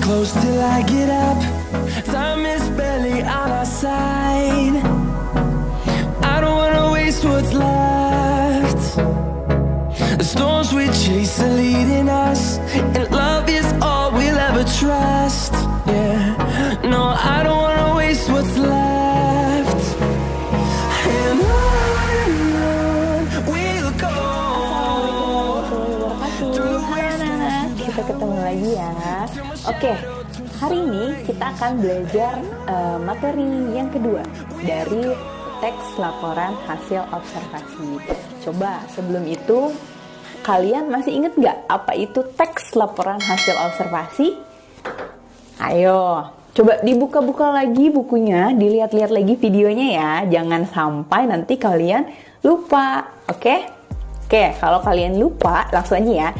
close till I get up. Time is barely on our side. I don't wanna waste what's left. The storms we chase are leading us, and love is all we'll ever trust. Yeah, no, I don't wanna waste what's left. And on we'll go. Kita ketemu lagi ya. Oke, hari ini kita akan belajar materi yang kedua dari teks laporan hasil observasi. Coba sebelum itu, kalian masih ingat nggak apa itu teks laporan hasil observasi? Ayo, coba dibuka-buka lagi bukunya, dilihat-lihat lagi videonya ya. Jangan sampai nanti kalian lupa, oke? Oke, kalau kalian lupa, langsung aja ya.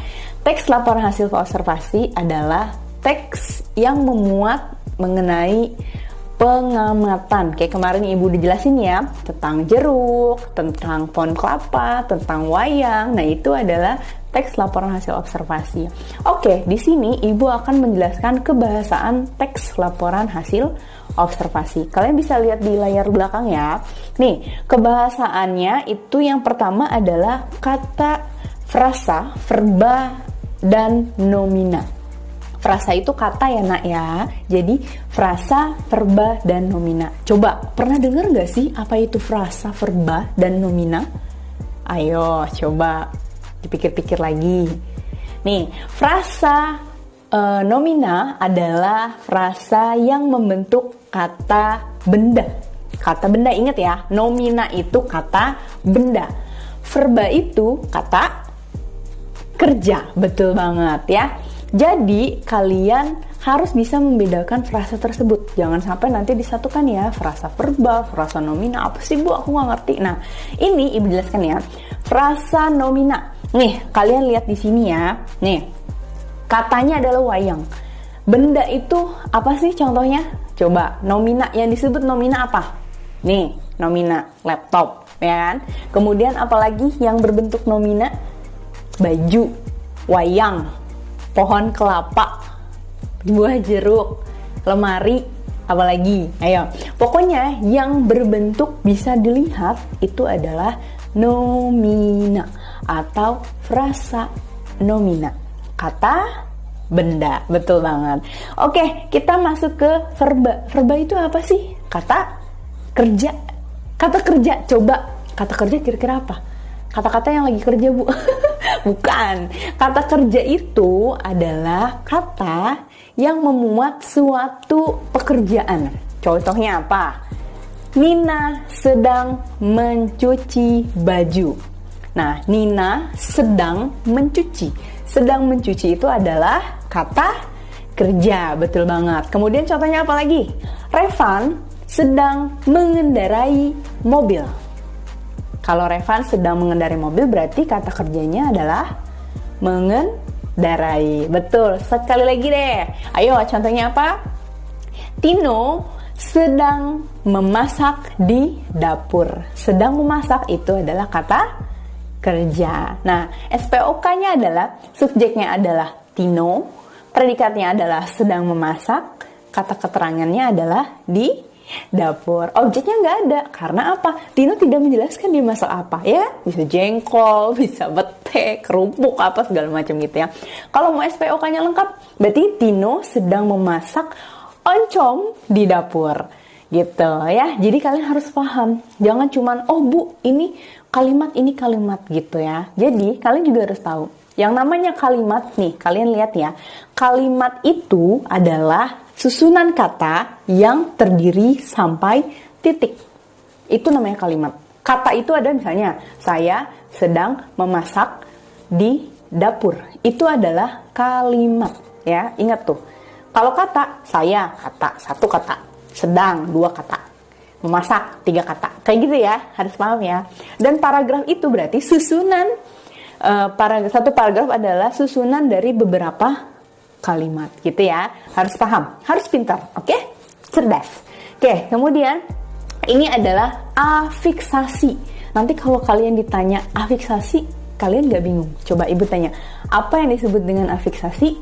Teks laporan hasil observasi adalah teks yang memuat mengenai pengamatan. Kayak kemarin Ibu udah jelasin ya, tentang jeruk, tentang pohon kelapa, tentang wayang. Nah, itu adalah teks laporan hasil observasi. Oke, di sini Ibu akan menjelaskan kebahasaan teks laporan hasil observasi. Kalian bisa lihat di layar belakang ya. Nih, kebahasaannya itu yang pertama adalah kata frasa, verba, dan nomina. Frasa itu kata ya nak ya. Jadi frasa, verba, dan nomina. Coba, pernah dengar gak sih apa itu frasa, verba, dan nomina? Ayo, coba dipikir-pikir lagi. Nih, frasa nomina adalah frasa yang membentuk kata benda. Kata benda, ingat ya. Nomina itu kata benda. Verba itu kata kerja. Betul banget ya. Jadi kalian harus bisa membedakan frasa tersebut. Jangan sampai nanti disatukan ya, frasa verba, frasa nomina. Apa sih Bu? Aku nggak ngerti. Nah, ini Ibu jelaskan ya. Frasa nomina. Nih, kalian lihat di sini ya. Nih, katanya adalah wayang. Benda itu apa sih contohnya? Coba, nomina. Yang disebut nomina apa? Nih, nomina laptop, ya kan? Kemudian apalagi yang berbentuk nomina? Baju, wayang, pohon kelapa, buah jeruk, lemari, apalagi? Ayo, pokoknya yang berbentuk bisa dilihat itu adalah nomina atau frasa nomina. Kata benda, betul banget. Oke, kita masuk ke verba. Verba itu apa sih? Kata kerja. Kata kerja, coba kata kerja kira-kira apa? Kata-kata yang lagi kerja, Bu. Bukan. Kata kerja itu adalah kata yang memuat suatu pekerjaan. Contohnya apa? Nina sedang mencuci baju. Nah, Nina sedang mencuci. Sedang mencuci itu adalah kata kerja. Betul banget. Kemudian contohnya apa lagi? Revan sedang mengendarai mobil. Kalau Revan sedang mengendarai mobil berarti kata kerjanya adalah mengendarai. Betul, sekali lagi deh. Ayo contohnya apa? Tino sedang memasak di dapur. Sedang memasak itu adalah kata kerja. Nah, SPOK-nya adalah, subjeknya adalah Tino, predikatnya adalah sedang memasak, kata keterangannya adalah di dapur. Objeknya nggak ada. Karena apa? Tino tidak menjelaskan dia masak apa ya. Bisa jengkol, bisa bete, kerupuk, apa segala macam gitu ya. Kalau mau SPOK-nya lengkap, berarti Tino sedang memasak oncom di dapur. Gitu ya. Jadi kalian harus paham. Jangan cuman, oh Bu, ini kalimat gitu ya. Jadi kalian juga harus tahu. Yang namanya kalimat nih, kalian lihat ya. Kalimat itu adalah susunan kata yang terdiri sampai titik. Itu namanya kalimat. Kata itu ada misalnya, saya sedang memasak di dapur. Itu adalah kalimat. Ya, ingat tuh. Kalau kata, saya kata, satu kata. Sedang, dua kata. Memasak, tiga kata. Kayak gitu ya, harus paham ya. Dan paragraf itu berarti susunan, satu paragraf adalah susunan dari beberapa kalimat gitu ya. Harus paham, harus pintar, oke? Cerdas. Oke, kemudian ini adalah afiksasi. Nanti kalau kalian ditanya afiksasi, kalian gak bingung. Coba Ibu tanya, apa yang disebut dengan afiksasi?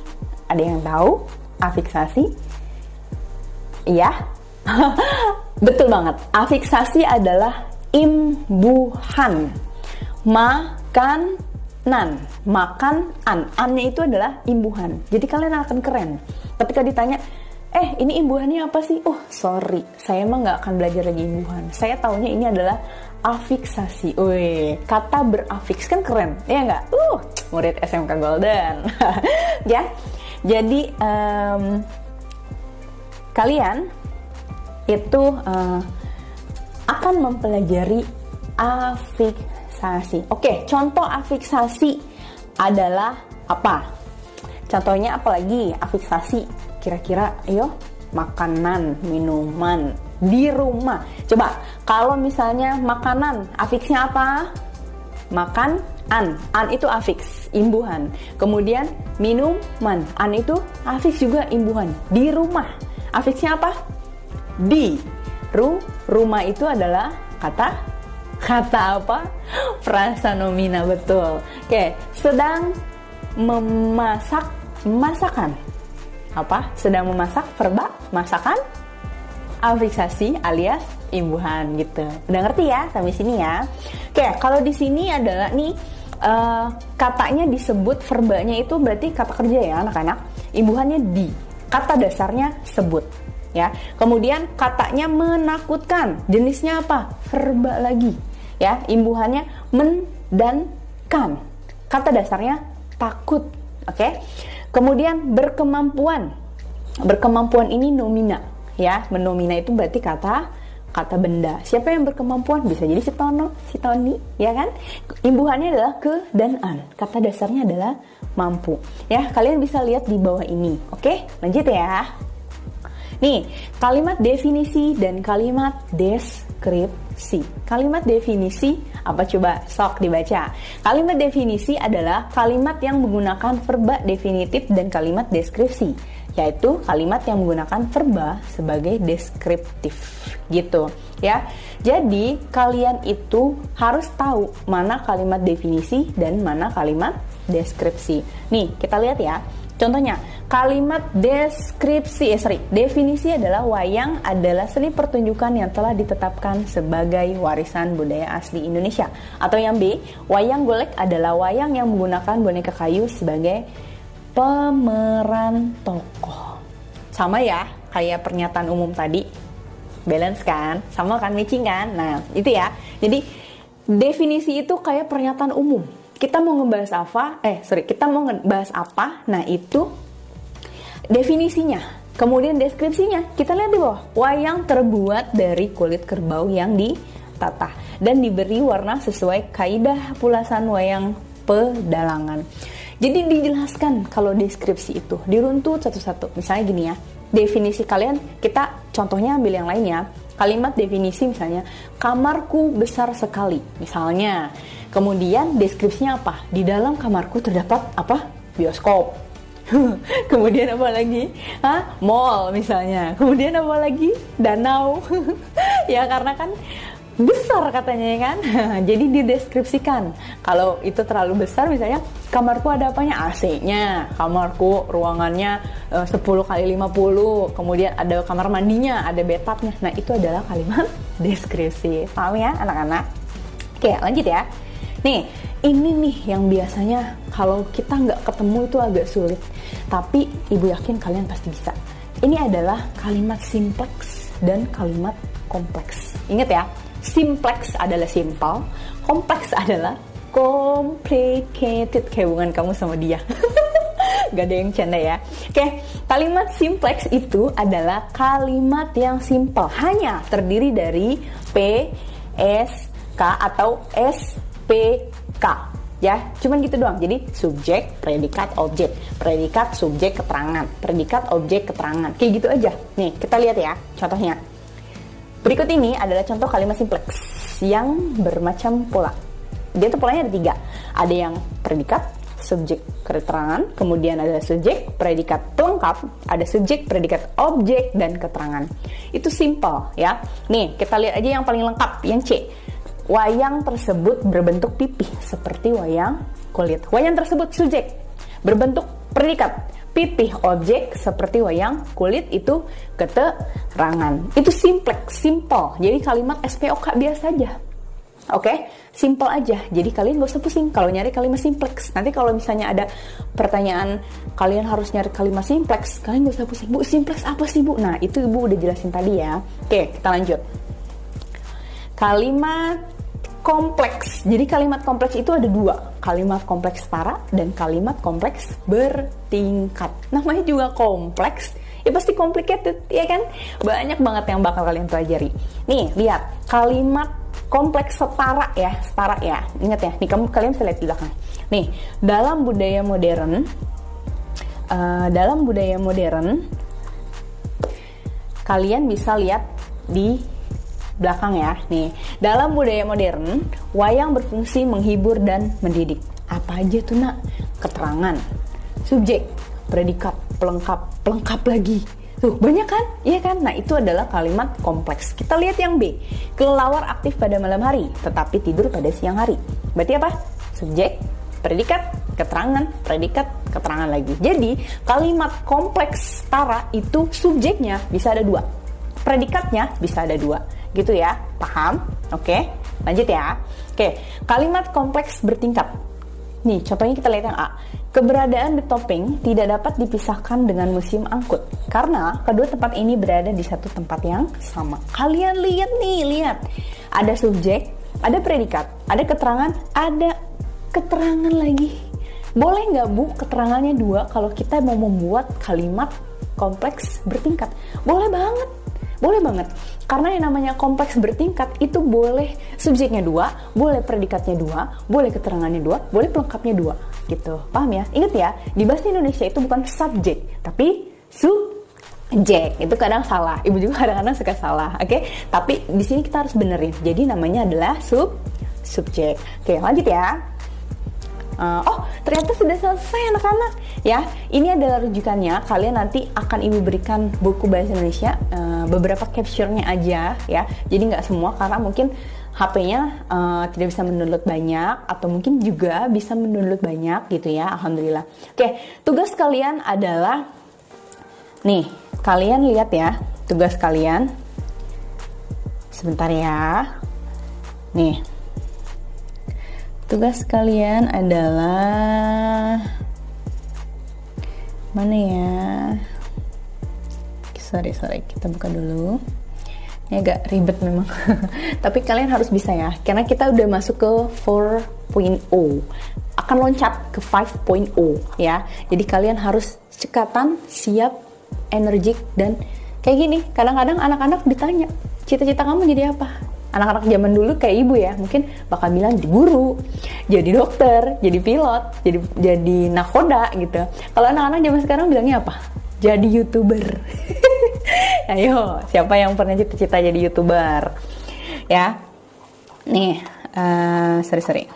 Ada yang tahu? afiksasi? Iya. Betul banget. Afiksasi adalah imbuhan. Makanan. An-nya itu adalah imbuhan. Jadi kalian akan keren ketika ditanya, ini imbuhannya apa sih? Oh, sorry, saya emang nggak akan belajar lagi imbuhan. Saya taunya ini adalah afiksasi. Wih, kata berafiks kan keren, ya nggak? Murid SMK Golden. Ya, jadi kalian itu akan mempelajari afiksasi. Oke, contoh afiksasi adalah apa? Contohnya apa lagi? Afiksasi kira-kira, ayo, makanan, minuman, di rumah. Coba, kalau misalnya makanan, afiksnya apa? Makan, an itu afiks, imbuhan. Kemudian minuman, an itu afiks juga, imbuhan. Di rumah, afiksnya apa? Di. Rumah itu adalah kata apa? Frasa nomina, betul. Oke, sedang memasak, masakan. Apa? Sedang memasak, verba, masakan, afiksasi alias imbuhan gitu. Udah ngerti ya sampai sini ya? Oke, kalau di sini adalah nih katanya disebut, verbanya itu berarti kata kerja ya anak-anak. Imbuhannya di. Kata dasarnya sebut. Ya. Kemudian katanya menakutkan. Jenisnya apa? Verba lagi. Ya, imbuhannya men dan kan. Kata dasarnya takut. Oke. Kemudian berkemampuan. Berkemampuan ini nomina, ya. Menomina itu berarti kata benda. Siapa yang berkemampuan? Bisa jadi si Tono, si Toni, ya kan? Imbuhannya adalah ke dan an. Kata dasarnya adalah mampu. Ya, kalian bisa lihat di bawah ini. Oke, lanjut ya. Nih, kalimat definisi dan kalimat deskripsi. Kalimat definisi apa coba? Sok dibaca. Kalimat definisi adalah kalimat yang menggunakan verba definitif dan kalimat deskripsi, yaitu kalimat yang menggunakan verba sebagai deskriptif gitu ya. Jadi kalian itu harus tahu mana kalimat definisi dan mana kalimat deskripsi. Nih, kita lihat ya. Contohnya, kalimat definisi adalah wayang adalah seni pertunjukan yang telah ditetapkan sebagai warisan budaya asli Indonesia. Atau yang B, wayang golek adalah wayang yang menggunakan boneka kayu sebagai pemeran tokoh. Sama ya, kayak pernyataan umum tadi. Balance kan? Sama kan, matching kan? Nah, itu ya. Jadi, definisi itu kayak pernyataan umum. Kita mau ngebahas apa? Nah, itu definisinya. Kemudian deskripsinya, kita lihat di bawah. Wayang terbuat dari kulit kerbau yang ditata dan diberi warna sesuai kaidah pulasan wayang pedalangan. Jadi dijelaskan kalau deskripsi itu, diruntut satu-satu. Misalnya gini ya, definisi kalian, kita contohnya ambil yang lain ya. Kalimat definisi misalnya, kamarku besar sekali, misalnya. Kemudian deskripsinya apa? Di dalam kamarku terdapat apa? Bioskop. Kemudian apa lagi? Mall misalnya. Kemudian apa lagi? Danau. Ya karena kan besar katanya ya kan. Jadi dideskripsikan. Kalau itu terlalu besar misalnya, kamarku ada apanya? AC-nya. Kamarku ruangannya 10 kali 50. Kemudian ada kamar mandinya, ada bathtubnya. Nah, itu adalah kalimat deskripsi. Paham ya anak-anak? Oke, lanjut ya. Nih, ini nih yang biasanya kalau kita nggak ketemu itu agak sulit. Tapi ibu yakin kalian pasti bisa. Ini adalah kalimat simplex dan kalimat kompleks. Ingat ya, simplex adalah simple, kompleks adalah complicated. Kayak hubungan kamu sama dia. Gak ada yang canda ya. Oke, kalimat simplex itu adalah kalimat yang simple. Hanya terdiri dari P, S, K atau SPK ya, cuman gitu doang. Jadi subjek, predikat, objek, predikat, subjek, keterangan, predikat, objek, keterangan, kayak gitu aja. Nih kita lihat ya contohnya. Berikut ini adalah contoh kalimat simplex yang bermacam pola. Dia tuh polanya ada 3. Ada yang predikat, subjek, keterangan, kemudian ada subjek, predikat pelengkap, ada subjek, predikat, objek, dan keterangan. Itu simple ya. Nih kita lihat aja yang paling lengkap, yang C. Wayang tersebut berbentuk pipih seperti wayang kulit. Wayang tersebut subjek, berbentuk predikat. pipih objek seperti wayang kulit itu keterangan. Itu simple. Jadi kalimat SPOK biasa aja. Oke, simple aja. Jadi kalian gak usah pusing kalau nyari kalimat simplex. Nanti kalau misalnya ada pertanyaan kalian harus nyari kalimat simplex, kalian gak usah pusing. Bu, simplex apa sih, Bu? Nah, itu Ibu udah jelasin tadi ya. Oke, kita lanjut. Kalimat kompleks. Jadi kalimat kompleks itu ada dua. Kalimat kompleks setara dan kalimat kompleks bertingkat. Namanya juga kompleks. Ya pasti complicated, ya kan? Banyak banget yang bakal kalian pelajari. Nih, lihat. Kalimat kompleks setara ya. Ingat ya, nih kalian bisa lihat di belakang. Nih, dalam budaya modern, kalian bisa lihat di belakang ya. Nih, dalam budaya modern, wayang berfungsi menghibur dan mendidik. Apa aja tuh, Nak? Keterangan, subjek, predikat, pelengkap lagi. Tuh, banyak kan? Iya kan? Nah, itu adalah kalimat kompleks. Kita lihat yang B. Kelelawar aktif pada malam hari, tetapi tidur pada siang hari. Berarti apa? Subjek, predikat, keterangan, predikat, keterangan lagi. Jadi, kalimat kompleks setara itu subjeknya bisa ada dua. Predikatnya bisa ada dua. Gitu ya, paham? Oke, lanjut ya. Oke, kalimat kompleks bertingkat. Nih, contohnya kita lihat yang A. Keberadaan The Topping tidak dapat dipisahkan dengan Museum Angkut karena kedua tempat ini berada di satu tempat yang sama. Kalian lihat nih, lihat. Ada subjek, ada predikat, ada keterangan, ada keterangan lagi. Boleh nggak, Bu, keterangannya dua kalau kita mau membuat kalimat kompleks bertingkat? Boleh banget. Boleh banget, karena yang namanya kompleks bertingkat itu boleh subjeknya dua, boleh predikatnya dua, boleh keterangannya dua, boleh pelengkapnya dua, gitu. Paham ya? Ingat ya, di bahasa Indonesia itu bukan subjek, tapi subjek. Itu kadang salah, Ibu juga kadang-kadang suka salah, oke? Tapi di sini kita harus benerin, jadi namanya adalah subjek. Oke, lanjut ya. Oh, ternyata sudah selesai anak-anak ya. Ini adalah rujukannya. Kalian nanti akan Ibu berikan buku bahasa Indonesia, beberapa capture-nya aja ya. Jadi nggak semua karena mungkin HP-nya tidak bisa mendownload banyak atau mungkin juga bisa mendownload banyak gitu ya. Alhamdulillah. Oke, tugas kalian adalah nih, kalian lihat ya, tugas kalian. Sebentar ya. Nih. Tugas kalian adalah mana ya? Sorry, kita buka dulu. Ini agak ribet memang. Tapi kalian harus bisa ya, karena kita udah masuk ke 4.0. Akan loncat ke 5.0 ya. Jadi kalian harus cekatan, siap, energik dan kayak gini. Kadang-kadang anak-anak ditanya, cita-cita kamu jadi apa? Anak-anak zaman dulu kayak Ibu ya, mungkin bakal bilang jadi guru, jadi dokter, jadi pilot, jadi nakoda gitu. Kalau anak-anak zaman sekarang bilangnya apa? Jadi YouTuber. Ayo, siapa yang pernah cita-cita jadi YouTuber? Ya, nih, sorry.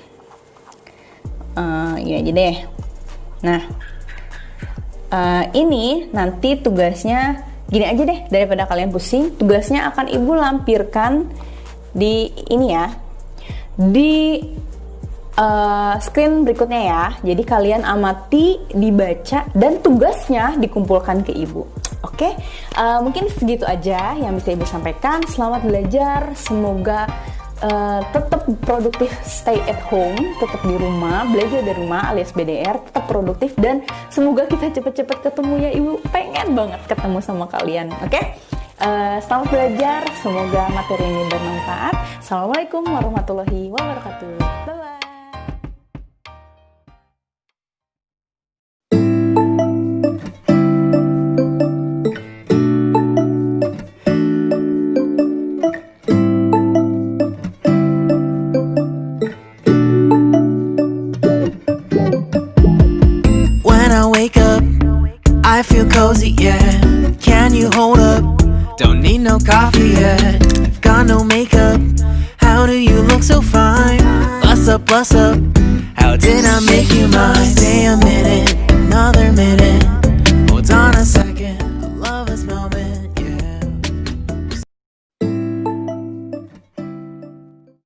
Iya aja deh. Nah, ini nanti tugasnya gini aja deh, daripada kalian pusing, tugasnya akan Ibu lampirkan di ini ya, di screen berikutnya ya. Jadi kalian amati, dibaca, dan tugasnya dikumpulkan ke Ibu. Oke, mungkin segitu aja yang bisa Ibu sampaikan. Selamat belajar, semoga tetap produktif, stay at home, tetap di rumah, belajar dari rumah alias BDR, tetap produktif, dan semoga kita cepet-cepet ketemu ya Ibu. Pengen banget ketemu sama kalian, oke? Selamat belajar, semoga materi ini bermanfaat. Assalamualaikum warahmatullahi wabarakatuh. Bye-bye. When I wake up, I feel cozy, yeah. Can you hold up? Don't need no coffee yet. Got no makeup. How do you look so fine? Bust up. How did I make you mine? Stay a minute, another minute.